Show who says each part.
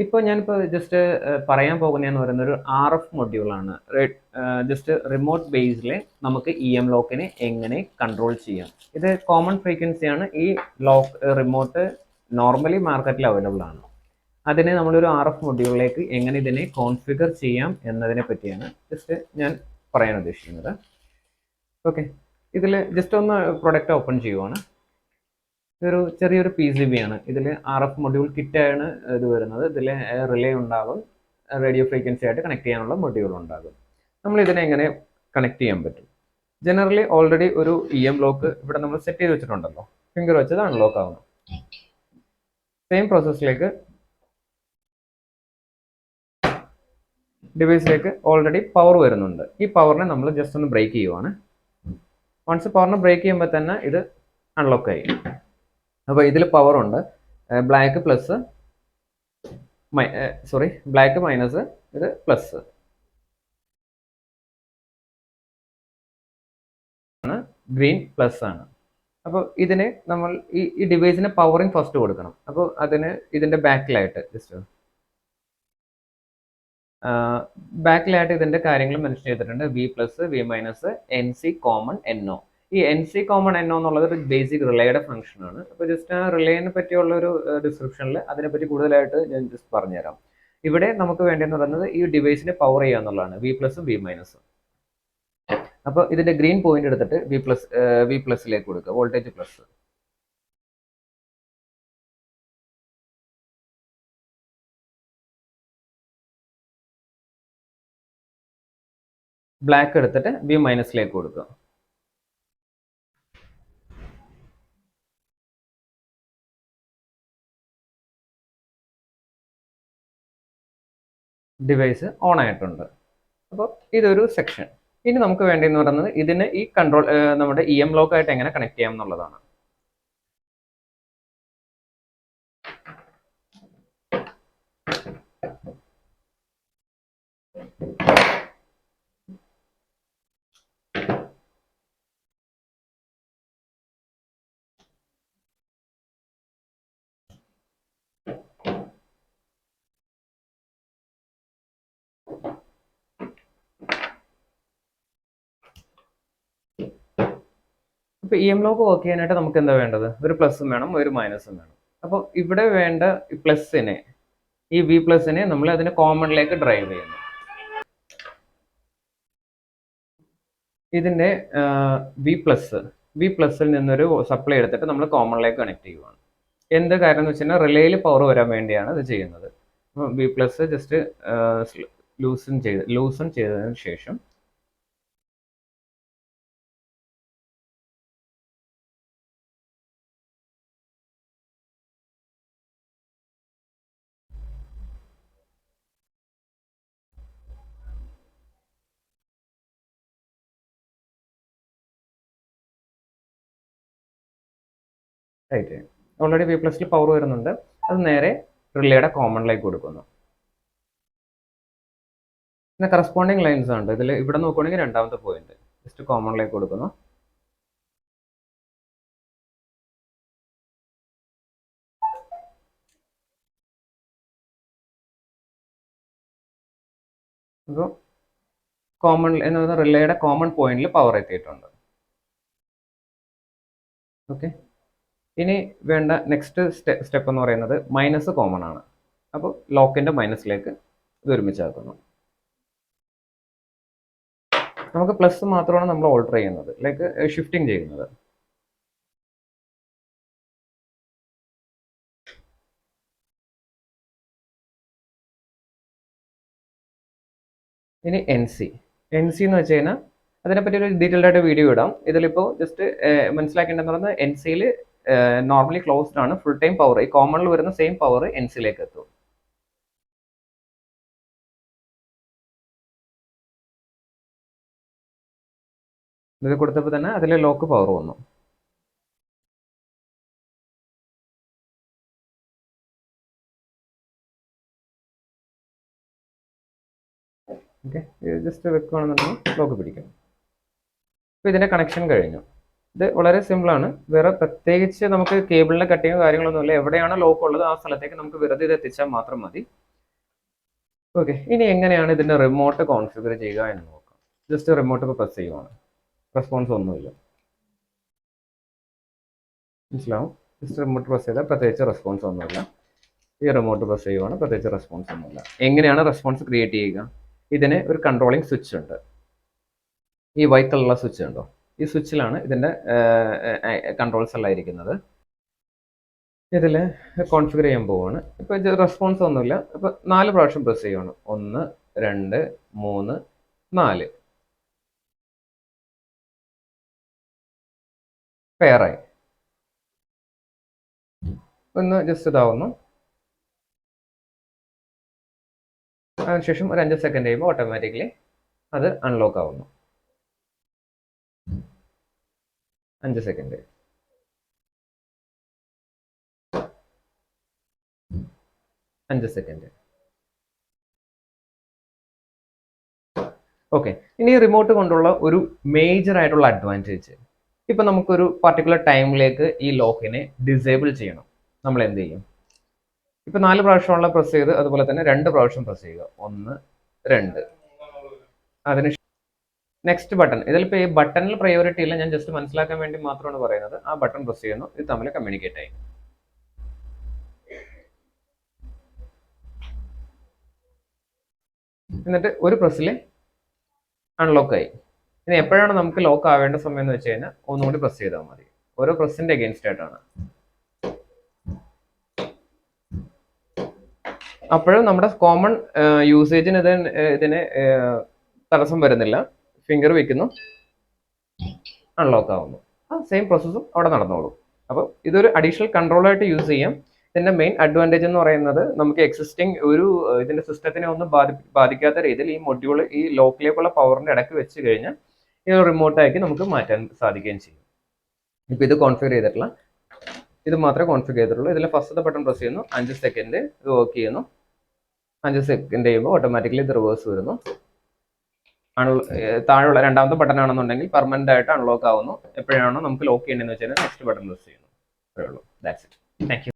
Speaker 1: ഇപ്പോൾ ഞാനിപ്പോൾ ജസ്റ്റ് പറയാൻ പോകുന്നതെന്ന് പറയുന്നത് ഒരു RF മൊഡ്യൂളാണ്. ജസ്റ്റ് റിമോട്ട് ബേസിൽ നമുക്ക് EM ലോക്കിനെ എങ്ങനെ കൺട്രോൾ ചെയ്യാം. ഇത് കോമൺ ഫ്രീക്വൻസിയാണ്. ഈ ലോക്ക് റിമോട്ട് നോർമലി മാർക്കറ്റിൽ അവൈലബിൾ ആണ്. അതിനെ നമ്മളൊരു RF മൊഡ്യൂളിലേക്ക് എങ്ങനെ ഇതിനെ കോൺഫിഗർ ചെയ്യാം എന്നതിനെ പറ്റിയാണ് ജസ്റ്റ് ഞാൻ പറയാൻ ഉദ്ദേശിക്കുന്നത്. ഓക്കെ, ഇതിൽ ജസ്റ്റ് ഒന്ന് പ്രൊഡക്റ്റ് ഓപ്പൺ ചെയ്യുവാണ്. ഇതൊരു ചെറിയൊരു PCB ആണ്. ഇതിൽ RF മൊഡ്യൂൾ കിറ്റാണ് ഇത് വരുന്നത്. ഇതിൽ റിലേ ഉണ്ടാകും, റേഡിയോ ഫ്രീക്വൻസി ആയിട്ട് കണക്ട് ചെയ്യാനുള്ള മൊഡ്യൂൾ ഉണ്ടാകും. നമ്മൾ ഇതിനെ എങ്ങനെ കണക്ട് ചെയ്യാൻ പറ്റും? ജനറലി ഓൾറെഡി ഒരു EM ലോക്ക് ഇവിടെ നമ്മൾ സെറ്റ് ചെയ്ത് വെച്ചിട്ടുണ്ടല്ലോ. ഫിംഗർ വെച്ചത് അൺലോക്ക് ആവുന്നു. സെയിം പ്രോസസ്സിലേക്ക് ഡിവൈസിലേക്ക് ഓൾറെഡി പവർ വരുന്നുണ്ട്. ഈ പവറിനെ നമ്മൾ ജസ്റ്റ് ഒന്ന് ബ്രേക്ക് ചെയ്യുവാണ്. വൺസ് പവറിനെ ബ്രേക്ക് ചെയ്യുമ്പോൾ തന്നെ ഇത് അൺലോക്ക് ആയി. അപ്പോൾ ഇതിൽ പവർ ഉണ്ട്. ബ്ലാക്ക് പ്ലസ് ബ്ലാക്ക് മൈനസ്, ഇത് പ്ലസ് ആണ്, ഗ്രീൻ പ്ലസ് ആണ്. അപ്പോൾ ഇതിന് നമ്മൾ ഈ ഡിവൈസിന് പവറിങ് ഫസ്റ്റ് കൊടുക്കണം. അപ്പോൾ അതിന് ഇതിൻ്റെ ബാക്കിലായിട്ട് ഇതിൻ്റെ കാര്യങ്ങൾ മെൻഷൻ ചെയ്തിട്ടുണ്ട്. V+, V-, NC common NO. ഈ NC കോമൺ NO എന്നുള്ളത് ഒരു ബേസിക് റിലേയുടെ ഫംഗ്ഷൻ ആണ്. അപ്പോൾ ജസ്റ്റ് ആ റിലേനെ പറ്റിയുള്ള ഒരു ഡിസ്ക്രിപ്ഷനിൽ അതിനെപ്പറ്റി കൂടുതലായിട്ട് ഞാൻ ജസ്റ്റ് പറഞ്ഞുതരാം. ഇവിടെ നമുക്ക് വേണ്ടതെന്ന് പറയുന്നത് ഈ ഡിവൈസിനെ പവർ ചെയ്യുക എന്നുള്ളതാണ്, V+, V-. അപ്പോൾ ഇതിന്റെ ഗ്രീൻ പോയിന്റ് എടുത്തിട്ട് V+ലേക്ക് കൊടുക്കുക, വോൾട്ടേജ് പ്ലസ്. ബ്ലാക്ക് എടുത്തിട്ട് V-ലേക്ക് കൊടുക്കുക. ഡിവൈസ് ഓൺ ആയിട്ടുണ്ട്. അപ്പോൾ ഇതൊരു സെക്ഷൻ. ഇനി നമുക്ക് വേണ്ടതെന്ന് പറയുന്നത് ഇതിന് ഈ കൺട്രോൾ നമ്മുടെ EM ലോക്കായിട്ട് എങ്ങനെ കണക്ട് ചെയ്യാം എന്നുള്ളതാണ്. ഇപ്പോൾ EM ലോക്ക് വർക്ക് ചെയ്യാനായിട്ട് നമുക്ക് എന്താ വേണ്ടത്? ഒരു പ്ലസും വേണം, ഒരു മൈനസും വേണം. അപ്പോൾ ഇവിടെ വേണ്ട പ്ലസിനെ, ഈ V+നെ നമ്മൾ അതിന് കോമണിലേക്ക് ഡ്രൈവ് ചെയ്യുന്നു. ഇതിൻ്റെ V+ൽ നിന്നൊരു സപ്ലൈ എടുത്തിട്ട് നമ്മൾ കോമണിലേക്ക് കണക്ട് ചെയ്യുവാണ്. എന്ത് കാര്യം എന്ന് വെച്ച് കഴിഞ്ഞാൽ റിലേയിൽ പവർ വരാൻ വേണ്ടിയാണ് ഇത് ചെയ്യുന്നത്. അപ്പോൾ V+ ജസ്റ്റ് ലൂസൺ ചെയ്തതിന് ശേഷം റൈറ്റ്, ഓൾറെഡി V+ൽ പവർ വരുന്നുണ്ട്. അത് നേരെ റിലേയുടെ കോമണിലേക്ക് കൊടുക്കുന്നു. പിന്നെ കറസ്പോണ്ടിങ് ലൈൻസ് ഉണ്ട്. ഇതിൽ ഇവിടെ നോക്കുകയാണെങ്കിൽ രണ്ടാമത്തെ പോയിന്റ് ജസ്റ്റ് കോമണിലേക്ക് കൊടുക്കുന്നു. അപ്പോൾ കോമൺ എന്ന് പറയുന്ന റിലേയുടെ കോമൺ പോയിന്റിൽ പവർ എത്തിയിട്ടുണ്ട്. ഓക്കെ, ഇനി വേണ്ട നെക്സ്റ്റ് സ്റ്റെപ്പ് എന്ന് പറയുന്നത് മൈനസ് കോമൺ ആണ്. അപ്പോൾ ലോക്കിന്റെ മൈനസിലേക്ക് ഇത് ഒരുമിച്ചാക്കുന്നു. നമുക്ക് പ്ലസ് മാത്രമാണ് നമ്മൾ ഓൾട്ടർ ചെയ്യുന്നത്, ലൈക്ക് ഷിഫ്റ്റിംഗ് ചെയ്യുന്നത്. ഇനി NC എന്ന് വെച്ച് കഴിഞ്ഞാൽ അതിനെപ്പറ്റി ഒരു ഡീറ്റെയിൽഡ് ആയിട്ട് വീഡിയോ ഇടാം. ഇതിലിപ്പോൾ ജസ്റ്റ് മനസ്സിലാക്കേണ്ടതെന്ന് പറഞ്ഞാൽ NCയിൽ നോർമലി ക്ലോസ്ഡ് ആണ്, ഫുൾ ടൈം പവർ ഈ കോമണിൽ വരുന്ന സെയിം പവർ NCയിലേക്ക് എത്തും. ഇത് കൊടുത്തപ്പോൾ തന്നെ അതിൽ ലോക്ക് പവർ വന്നു. ഓക്കെ, ജസ്റ്റ് വെക്കുകയാണെന്നുണ്ടെങ്കിൽ ലോക്ക് പിടിക്കും. അപ്പോൾ ഇതിൻ്റെ കണക്ഷൻ കഴിഞ്ഞു. ഇത് വളരെ സിമ്പിൾ ആണ്. വേറെ പ്രത്യേകിച്ച് നമുക്ക് കേബിളിനെ കട്ടിങ്ങോ കാര്യങ്ങളൊന്നുമില്ല. എവിടെയാണ് ലോക്ക് ഉള്ളത് ആ സ്ഥലത്തേക്ക് നമുക്ക് വെറുതെ ഇത് എത്തിച്ചാൽ മാത്രം മതി. ഓക്കെ, ഇനി എങ്ങനെയാണ് ഇതിന്റെ റിമോട്ട് കോൺഫിഗർ ചെയ്യുക എന്ന് നോക്കാം. ജസ്റ്റ് റിമോട്ട് ഇപ്പോൾ പ്രസ് ചെയ്യുവാണ്, റെസ്പോൺസ് ഒന്നുമില്ല, മനസ്സിലാവും. ജസ്റ്റ് റിമോട്ട് പ്രസ് ചെയ്താൽ പ്രത്യേകിച്ച് റെസ്പോൺസ് ഒന്നുമില്ല. ഈ റിമോട്ട് പ്രസ് ചെയ്യുവാണ്, പ്രത്യേകിച്ച് റെസ്പോൺസ് ഒന്നുമില്ല. എങ്ങനെയാണ് റെസ്പോൺസ് ക്രിയേറ്റ് ചെയ്യുക? ഇതിന് ഒരു കൺട്രോളിങ് സ്വിച്ച് ഉണ്ട്. ഈ വൈറ്റ് കളറുള്ള സ്വിച്ച് ഉണ്ടോ? ഈ സ്വിച്ചിലാണ് ഇതിന്റെ കൺട്രോൾസ് എല്ലാം ഇരിക്കുന്നത്. ഇതിൽ കോൺഫിഗർ ചെയ്യാൻ പോവാണ്. ഇപ്പോൾ റെസ്പോൺസ് ഒന്നുമില്ല. ഇപ്പോൾ 4 പ്രാവശ്യം പ്രസ് ചെയ്യുവാണ്. 1 2 3 4 പെയറായി. ഒന്ന് ജസ്റ്റ് ഇതാവുന്നു. അതിനുശേഷം ഒരു 5 സെക്കൻഡ് കഴിയുമ്പോൾ ഓട്ടോമാറ്റിക്കലി അത് അൺലോക്ക് ആവുന്നു. 5 സെക്കൻഡ്, 5 സെക്കൻഡ്. ഓക്കെ, ഇനി റിമോട്ട് കൊണ്ടുള്ള ഒരു മേജർ ആയിട്ടുള്ള അഡ്വാൻറ്റേജ്, ഇപ്പൊ നമുക്കൊരു പർട്ടിക്കുലർ ടൈമിലേക്ക് ഈ ലോക്കിനെ ഡിസേബിൾ ചെയ്യണം. നമ്മൾ എന്ത് ചെയ്യും? ഇപ്പൊ 4 പ്രാവശ്യമുള്ള പ്രസ് ചെയ്ത് അതുപോലെ തന്നെ 2 പ്രാവശ്യം പ്രസ് ചെയ്യുക. 1 2. അതിന് നെക്സ്റ്റ് ബട്ടൺ. ഇതിലിപ്പോൾ ഈ ബട്ടണിൽ പ്രയോറിറ്റി ഇല്ല, ഞാൻ ജസ്റ്റ് മനസ്സിലാക്കാൻ വേണ്ടി മാത്രമാണ് പറയുന്നത്. ആ ബട്ടൺ പ്രസ് ചെയ്യുന്നു, ഇത് തമ്മിൽ കമ്മ്യൂണിക്കേറ്റ് ആയി. എന്നിട്ട് ഒരു പ്രസ്സിൽ അൺലോക്ക് ആയി. ഇനി എപ്പോഴാണ് നമുക്ക് ലോക്ക് ആവേണ്ട സമയം എന്ന് വെച്ച് കഴിഞ്ഞാൽ ഒന്നുകൂടി പ്രസ് ചെയ്താൽ മതി. ഓരോ പ്രസ്സിന്റെ അഗെയിൻസ്റ്റ് ആയിട്ടാണ്. അപ്പോഴും നമ്മുടെ കോമൺ യൂസേജിന് ഇതിന് തടസ്സം വരുന്നില്ല. ഫിംഗർ വെക്കുന്നു, അൺലോക്ക് ആവുന്നു. ആ സെയിം പ്രോസസ്സും അവിടെ നടന്നോളൂ. അപ്പോൾ ഇതൊരു അഡീഷണൽ കൺട്രോളായിട്ട് യൂസ് ചെയ്യാം. ഇതിന്റെ മെയിൻ അഡ്വാൻറ്റേജ് എന്ന് പറയുന്നത് നമുക്ക് എക്സിസ്റ്റിംഗ് ഒരു ഇതിന്റെ സിസ്റ്റത്തിനെ ഒന്നും ബാധിക്കാത്ത രീതിയിൽ ഈ മൊഡ്യൂൾ ഈ ലോക്കിലേക്കുള്ള പവറിന്റെ ഇടയ്ക്ക് വെച്ച് കഴിഞ്ഞാൽ ഈ റിമോട്ടാക്കി നമുക്ക് മാറ്റാൻ സാധിക്കുകയും ചെയ്യും. ഇപ്പൊ ഇത് കോൺഫിഗർ ചെയ്തിട്ടുള്ള ഇത് മാത്രമേ കോൺഫിഗർ ചെയ്തിട്ടുള്ളൂ. ഇതിൽ ഫസ്റ്റത്തെ ബട്ടൺ പ്രസ് ചെയ്യുന്നു, 5 സെക്കൻഡ് ഇത് വർക്ക് ചെയ്യുന്നു. 5 സെക്കൻഡ് കഴിയുമ്പോൾ ഓട്ടോമാറ്റിക്കലി ഇത് റിവേഴ്സ് വരുന്നു. താഴെയുള്ള രണ്ടാമത്തെ ബട്ടൺ ആണെന്നുണ്ടെങ്കിൽ പെർമനന്റ് ആയിട്ട് അൺലോക്ക് ആവുന്നു. എപ്പോഴാണോ നമുക്ക് ലോക്ക് ചെയ്യേണ്ടതെന്ന് വെച്ചാൽ നെക്സ്റ്റ് ബട്ടൺ പ്രസ് ചെയ്യുന്നു. അത്രേ ഉള്ളൂ. That's it. Thank you.